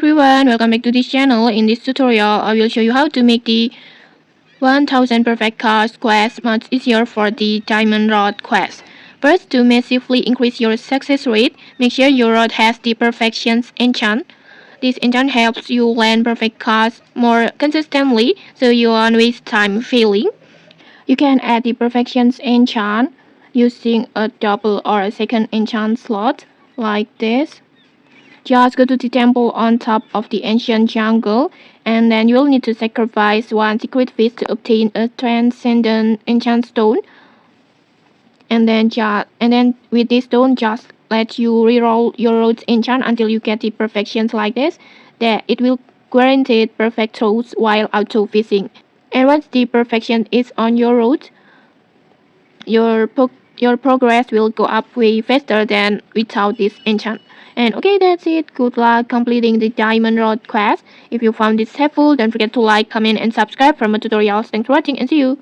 everyone, welcome back to this channel. In this tutorial, I will show you how to make the 1000 perfect cards quest much easier for the diamond rod quest. First, to massively increase your success rate, make sure your rod has the perfections enchant. This enchant helps you land perfect cards more consistently, so you won't waste time failing. You can add the perfections enchant using a double or a second enchant slot like this. Just go to the temple on top of the ancient jungle, and then you'll need to sacrifice one secret fish to obtain a Transcendent enchant stone. And then with this stone, just let you reroll your roads enchant until you get the perfections like this. That it will guarantee perfect throws while auto fishing. And once the perfection is on your road, your progress will go up way faster than without this enchant. And okay, that's it. Good luck completing the diamond rod quest. If you found this helpful, don't forget to like, comment and subscribe for more tutorials. Thanks for watching and see you.